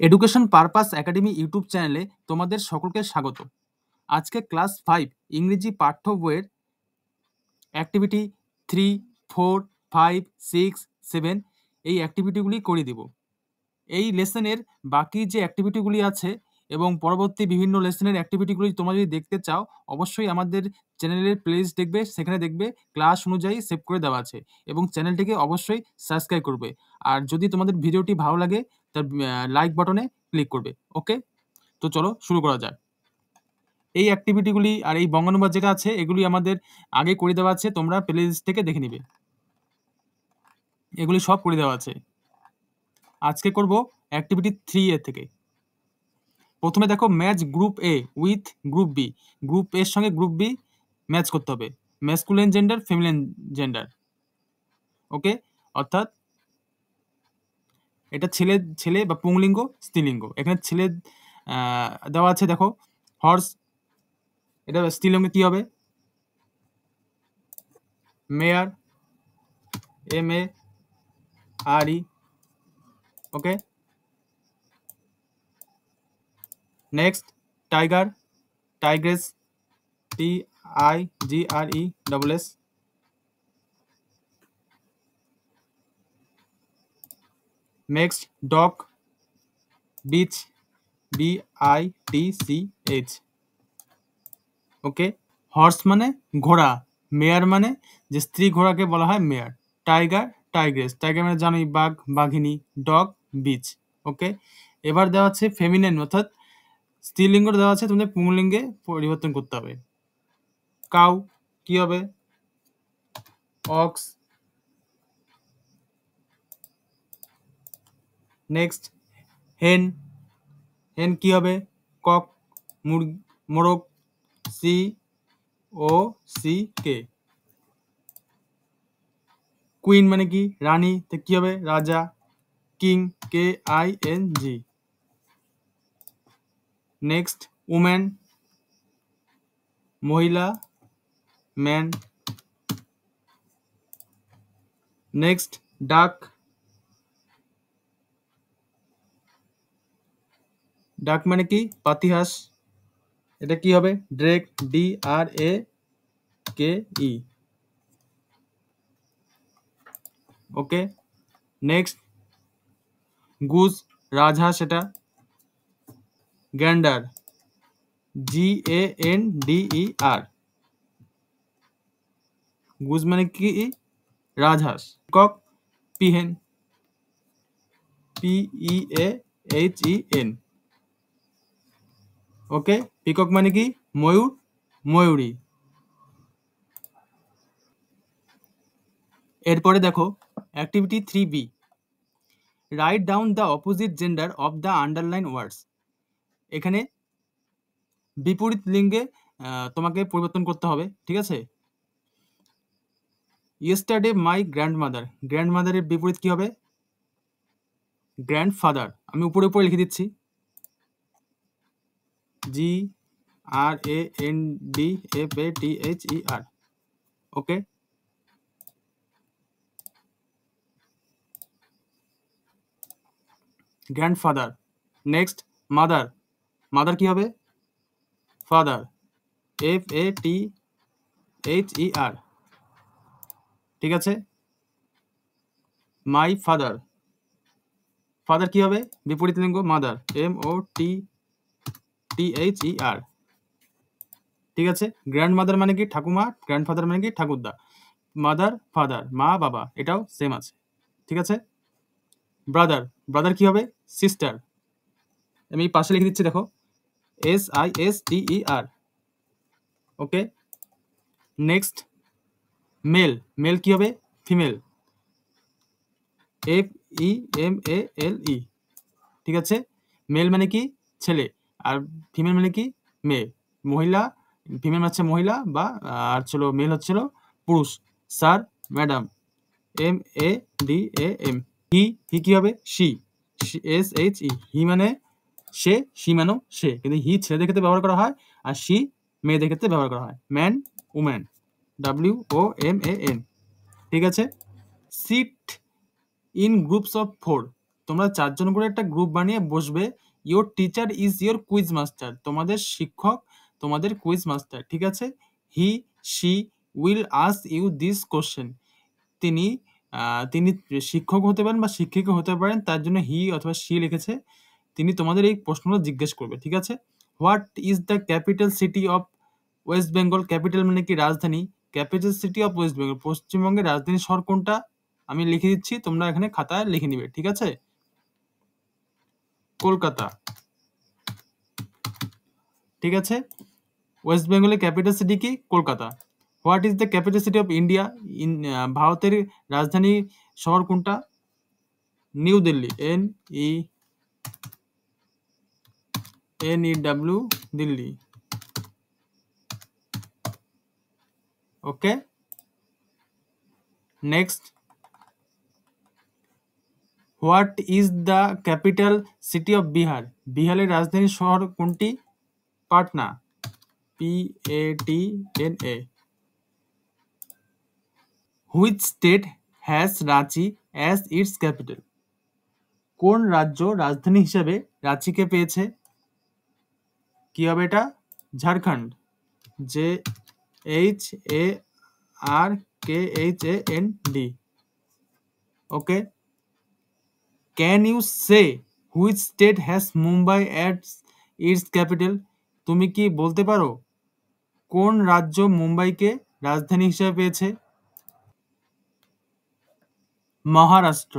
Education purpose academy YouTube চ্যানেলে তোমাদের সকলকে স্বাগত। আজকে ক্লাস 5 ইংরেজি পাঠ্য বইয়ের অ্যাক্টিভিটি 3, 4, 5, 6, 7 এই অ্যাক্টিভিটিগুলি করে দিব। এই লেসনের বাকি যে অ্যাক্টিভিটিগুলি আছে এবং পরবর্তী বিভিন্ন লেসনের অ্যাক্টিভিটিগুলি তোমরা যদি দেখতে চাও, অবশ্যই আমাদের চ্যানেলের প্লেলিস্ট দেখবে, সেখানে দেখবে ক্লাস অনুযায়ী সেভ করে দেওয়া আছে এবং চ্যানেলটিকে অবশ্যই সাবস্ক্রাইব করবে। আর যদি তোমাদের ভিডিওটি ভালো লাগে তার লাইক বাটনে ক্লিক করবে। ওকে, তো চলো শুরু করা যাক। এই অ্যাক্টিভিটিগুলি আর এই বঙ্গানুবাদ যেটা আছে এগুলি আমাদের আগে করে দেওয়া আছে, তোমরা প্লেলিস্ট থেকে দেখে নিবে। এগুলি সব করে দেওয়া আছে। আজকে করব অ্যাক্টিভিটি 3 এর থেকে। প্রথমে দেখো, match group A with group B. Group এর সঙ্গে গ্রুপ বি ম্যাচ করতে হবে। Masculine gender, feminine gender. Okay, অর্থাৎ এটা ছেলে ছেলে বা পুংলিঙ্গ, স্ত্রীলিঙ্গ। এখানে ছেলে দেওয়া আছে, দেখো হর্স, এটা স্ত্রীলিঙ্গে কি হবে? Mare, MARE। Okay, next tiger, tigress, TIGRESS। Next dog, bitch, BITCH। Okay, horse মানে ঘোড়া, মেয়ার মানে যে স্ত্রী ঘোড়াকে বলা হয় মেয়ার, টাইগার, টাইগ্রেস, টাইগার মানে জানোই বাঘ, বাঘিনী, ডগ, বিচ। ওকে, এবার দেওয়া আছে ফেমিনিন, অর্থাৎ স্ত্রীলিঙ্গ দেওয়া আছে, তোমাদের পুংলিঙ্গে পরিবর্তন করতে হবে। কাউ কি হবে? অক্স। নেক্সট হেন, হেন কি হবে? কক, মোরগ, COCK। কুইন মানে কি? রানী, তো কি হবে? রাজা, কিং, KING। নেক্সট উম্যান, মহিলা, ম্যান। নেক্সট ডাক, ডাক মানে কি? পাতিহাঁস, এটা কি হবে? Drake, DRAKE। ওকে, নেক্সট গুজ, রাজহাঁস, এটা গ্যান্ডার, GANDER। গুজ মানে কি? রাজহাঁস। Cock, peahen, PEAHEN। ওকে, পিকক মানে কি? ময়ূর, ময়ূরী। এরপরে দেখো activity 3B, write down the opposite gender of the underline words. এখানে বিপরীত লিঙ্গে তোমাকে পরিবর্তন করতে হবে, ঠিক আছে? ইয়েস্টারডে মাই গ্র্যান্ডমাদার, গ্র্যান্ডমাদারের বিপরীত কি হবে? গ্র্যান্ডফাদার। আমি উপরে উপরে লিখে দিচ্ছি, GRANDFATHER। ওকে, গ্র্যান্ডফাদার। নেক্সট মাদার, মাদার কি হবে? Father, FATHER। ঠিক আছে, মাই ফাদার, ফাদার কি হবে? বিপরীত লিঙ্গ মাদার, MOTTHER। ঠিক আছে, গ্র্যান্ডমাদার মানে কি? ঠাকুমা, গ্র্যান্ডফাদার মানে কি? ঠাকুরদা। মাদার, ফাদার, মা, বাবা, এটাও সেম আছে। ঠিক আছে, ব্রাদার, ব্রাদার কি হবে? সিস্টার। আমি পাশে লিখে দিচ্ছি, দেখো SISTER। ওকে, নেক্সট মেল, মেল কি হবে? Female, FEMALE। ঠিক আছে, মেল মানে কি? ছেলে, আর ফিমেল মানে কি? মেয়ে। মহিলা, ফিমেল হচ্ছে মহিলা, বা আর ছিল মেল হচ্ছিল পুরুষ। Sir, madam, MADAM। হি, হি কি হবে? SHE, SHE। হি মানে সে, শি মানেও সে, কিন্তু হি ছেলেদের ক্ষেত্রে ব্যবহার করা হয় আর শি মেয়েদের ক্ষেত্রে ব্যবহার করা হয়। Man, woman, WOMAN। ঠিক আছে, সিট ইন গ্রুপস অফ 4। তোমরা 4 জন করে একটা গ্রুপ বানিয়ে বসবে। Your teacher is your quiz master, তোমাদের শিক্ষক তোমাদের কুইজ মাস্টার, ঠিক আছে। He she will ask you this question, তিনি তিনি শিক্ষক হতে পারেন বা শিক্ষিকা হতে পারেন, তার জন্য হি অথবা শি লিখেছে। তিনি তোমাদের এই প্রশ্নগুলো জিজ্ঞেস করবে, ঠিক আছে। What is the capital city of West Bengal? Capital মানে কি রাজধানী, capital city of West Bengal, পশ্চিমবঙ্গের রাজধানী শহর কোনটা? আমি লিখে দিচ্ছি, তোমরা এখানে খাতায় লিখে নিবে, ঠিক আছে। কলকাতা, ঠিক আছে। ওয়েস্ট বেঙ্গলের ক্যাপিটাল সিটি কি? Kolkata. What is the capital city of India? ভারতের রাজধানী শহর কোনটা? New Delhi, NEW, Delhi, okay. Next, what is the capital city of Bihar? বিহারের রাজধানী শহর কোনটি? Patna, PATNA। Which state has Ranchi as its capital? কোন রাজ্য রাজধানী হিসাবে রাঁচিকে পেয়েছে? কি হবে এটা? Jharkhand, JHARKHAND, okay. Can you say which state has Mumbai as its capital? তুমি কি বলতে পারো কোন রাজ্য মুম্বাইকে রাজধানী হিসেবে পেয়েছে? Maharashtra,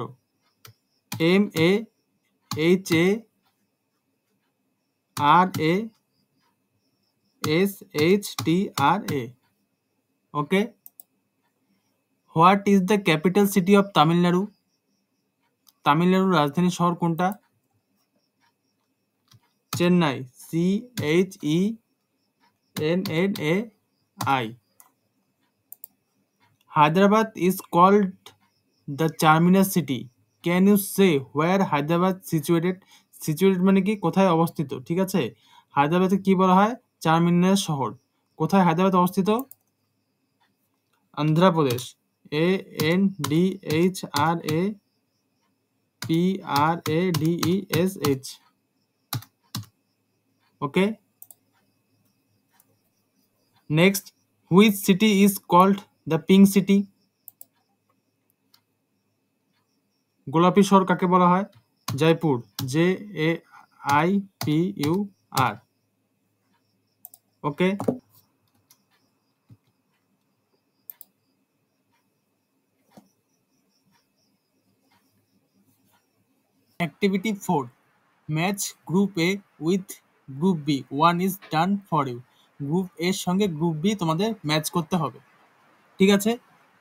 MAHARASHTRA, okay. What is the capital city of Tamil Nadu? তামিলনাড়ুর রাজধানী শহর কোনটা? Chennai, CHENNAI। Hyderabad is called the Charminar city. Can you say where Hyderabad situated? Situated মানে কি? কোথায় অবস্থিত, ঠিক আছে। হায়দ্রাবাদকে কি বলা হয়? চারমিনার শহর। কোথায় হায়দ্রাবাদ অবস্থিত? Andhra Pradesh, ANDHRAPRADESH, okay. Next, which city is called the pink city? গোলাপি শহর কাকে বলা হয়? Jaipur, JAIPUR, okay. Activity 4. Match Group A with Group B. One is done for you. Group A এর সঙ্গে গ্রুপ B তোমাদের ম্যাচ করতে হবে, ঠিক আছে।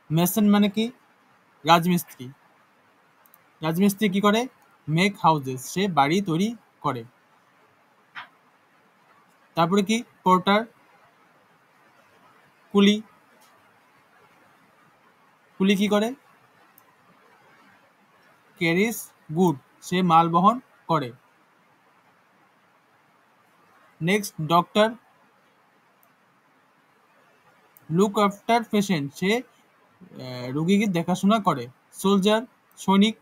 মেসন মানে কি? রাজমিস্ত্রি। রাজমিস্ত্রি কি করে? মেক হাউসেস, সে বাড়ি তৈরি করে। তারপরে কি? পোর্টার, কুলি। কুলি কি করে? ক্যারিস গুড, সে মাল বহন করে। Next, doctor, look after patient, সে রোগীকে দেখাশোনা করে। সোলজার, সৈনিক,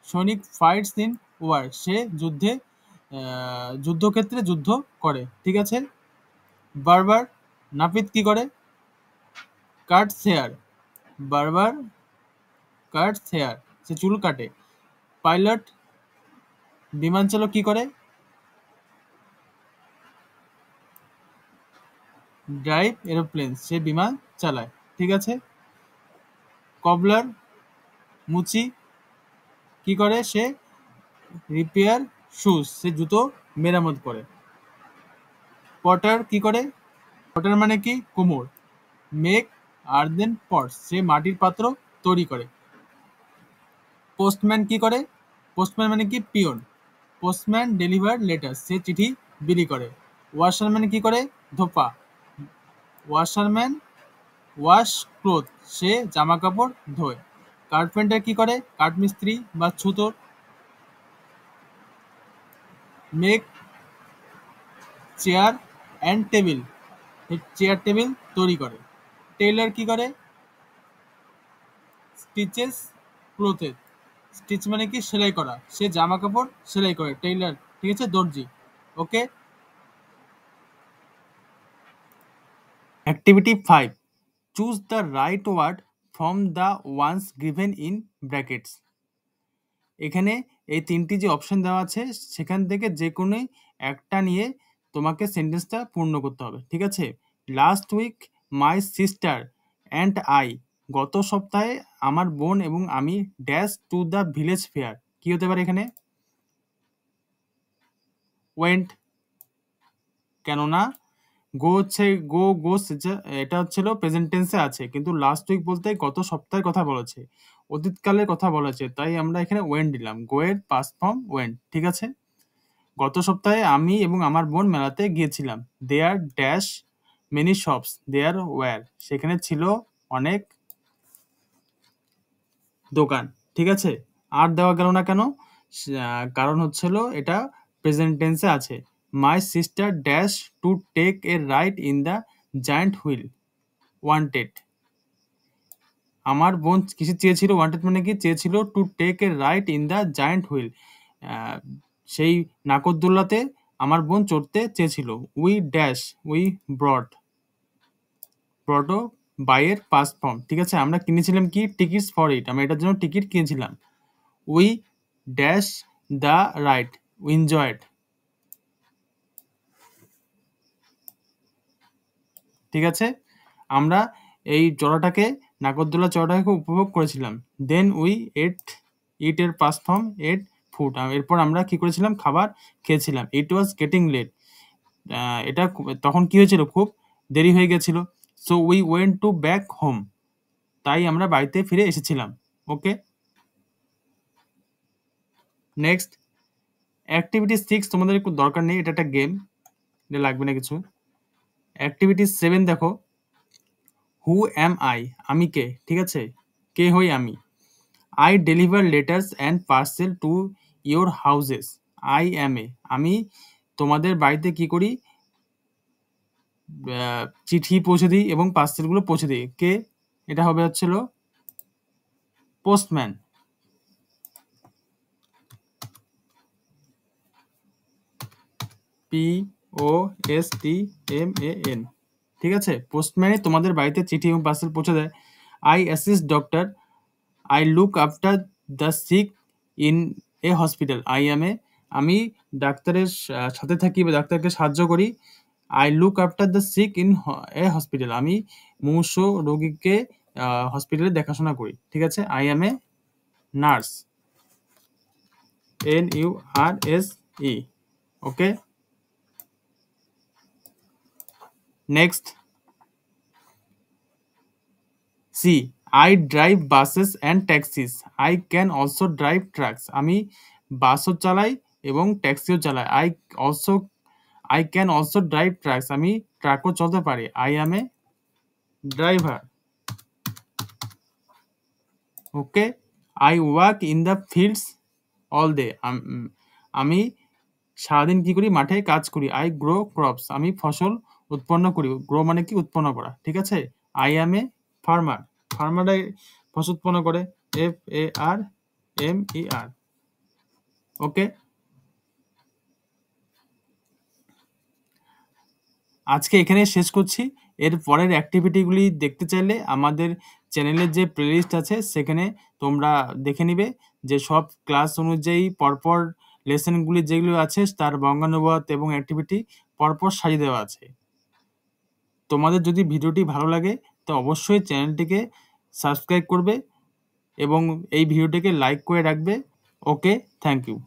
সৈনিক ফাইটস ইন ওয়ার, সে যুদ্ধক্ষেত্রে যুদ্ধ করে, ঠিক আছে। বারবার, নাপিত কি করে? কাটস হেয়ার, বারবার কাটস হেয়ার, সে চুল কাটে। পাইলট, বিমান চালক কি করে? ড্রাইভ এরোপ্লেন, সে বিমান চালায়, ঠিক আছে। কবলার, মুচি কি করে? সে রিপেয়ার শুজ, সে জুতো মেরামত করে। পটার কি করে? পটার মানে কি? কুমোর। মেক আর্দেন পটস, সে মাটির পাত্র তৈরি করে। পোস্টম্যান কি করে? পোস্টম্যান মানে কি? পিয়ন। পোস্টম্যান ডেলিভার লেটার, সে চিঠি বিলি করে। ওয়াশারম্যান কি করে? ধোপা। ওয়াশারম্যান ওয়াশ ক্লোথ, সে জামা কাপড় ধোয়। কার্পেন্টার কি করে? কাঠমিস্ত্রি বা ছুতোর। Make chair and table, chair table তৈরি করে। টেইলর কি করে? স্টিচেস ক্লোথের। স্টিচ মানে কি সেলাই করা, সে জামা কাপড় সেলাই করে, টেইলার, ঠিক আছে, দর্জি। Okay. Activity 5, choose the right word from the ones given in brackets. এখানে এই 3টি যে অপশন দেওয়া আছে সেখান থেকে যে কোনো একটা নিয়ে তোমাকে সেন্টেন্সটা পূর্ণ করতে হবে, ঠিক আছে? Last week my sister and I, গত সপ্তাহে আমার বোন এবং আমি dash to the village fair, কি হতে পারে এখানে? ওয়েন্ট, কেননা গো হচ্ছে গোস, এটা হচ্ছিল প্রেজেন্ট টেন্সে আছে, কিন্তু লাস্ট উইক বলতে গত সপ্তাহের কথা বলেছে, অতীতকালের কথা বলেছে, তাই আমরা এখানে ওয়েন্ট দিলাম। গো এর পাস্ট ফর্ম ওয়েন্ট, ঠিক আছে? গত সপ্তাহে আমি এবং আমার বোন মেলাতে গিয়েছিলাম। There dash many shops, there wire, সেখানে ছিল অনেক দোকান, ঠিক আছে? আর দেওয়া গেল না কেন? কারণ হচ্ছিল এটা প্রেজেন্ট টেন্সে আছে। My sister dash to take a ride in the giant wheel wanted, আমার বোন কিসে চেয়েছিল? ওয়ান্টেড মানে কি চেয়েছিল? To take a ride in the giant wheel, সেই নাকরদোল্লাতে আমার বোন চড়তে চেয়েছিল। উই ড্যাশ উই ব্রড, ব্রডও বাইয়ের পাস্ট ফর্ম, ঠিক আছে? আমরা কিনেছিলাম কি? টিকিটস ফর ইট, আমরা এটার জন্য টিকিট কিনেছিলাম। We dash the ride, we enjoyed, ঠিক আছে? আমরা এই চড়াটাকে, নাগরদোলা চড়াটাকে উপভোগ করেছিলাম। দেন উই ইট এর পাস্ট ফর্ম এট ফুড, এরপর আমরা কি করেছিলাম? খাবার খেয়েছিলাম। ইট ওয়াজ গেটিং লেট, এটা তখন কি হয়েছিল? খুব দেরি হয়ে গেছিল। So we went to back home, তাই আমরা বাড়িতে ফিরে এসেছিলাম। ওকে। নেক্সট অ্যাক্টিভিটি 6, তোমাদের একটু দরকার নেই, এটা একটা গেম, এটা লাগবে না কিছু। অ্যাক্টিভিটি 7 দেখো, হু অ্যাম আই, আমি কে, ঠিক আছে? কে হই আমি? I deliver letters and parcel to your houses. I am a, আমি তোমাদের বাড়িতে কি করি? চিঠি পৌঁছে দিই এবং পার্সেলগুলো পৌঁছে দিই। কে? এটা হবে হচ্ছিল পোস্টম্যান। POSTMAN, ঠিক আছে? পোস্টম্যানই তোমাদের বাড়িতে চিঠি এবং পার্সেল পৌঁছে দেয়। I assist doctor, I look after the sick in a hospital. I am a, আমি ডাক্তারের সাথে থাকি বা ডাক্তারকে সাহায্য করি। I look after the sick in a hospital, আমি মুমূর্ষ রোগীকে হসপিটালে দেখাশোনা করি, ঠিক আছে? I am a nurse, NURSE। Okay. Next C, I drive buses and taxis. I can also drive trucks, আমি বাসও চালাই এবং ট্যাক্সিও চালাই। I can also drive trucks, আমি ট্রাকও চলতে পারি। I am A driver. Okay. I work in the fields all day, আমি সারাদিন কি করি? মাঠে কাজ করি। আই গ্রো ক্রপস, আমি ফসল উৎপন্ন করি। গ্রো মানে কি? উৎপন্ন করা, ঠিক আছে? আই অ্যাম এ ফার্মার, ফার্মাররা ফসল উৎপন্ন করে। FARMER। ওকে। আজকে এখানে শেষ করছি। এর পরের অ্যাক্টিভিটিগুলি দেখতে চাইলে আমাদের চ্যানেলের যে প্লেলিস্ট আছে সেখানে তোমরা দেখে নিবে, যে সব ক্লাস অনুযায়ী পরপর লেসনগুলি যেগুলো আছে তার বঙ্গানুবাদ এবং অ্যাক্টিভিটি পরপর সাজিয়ে দেওয়া আছে। তোমাদের যদি ভিডিওটি ভালো লাগে তো অবশ্যই চ্যানেলটিকে সাবস্ক্রাইব করবে এবং এই ভিডিওটিকে লাইক করে রাখবে। ওকে, থ্যাংক ইউ।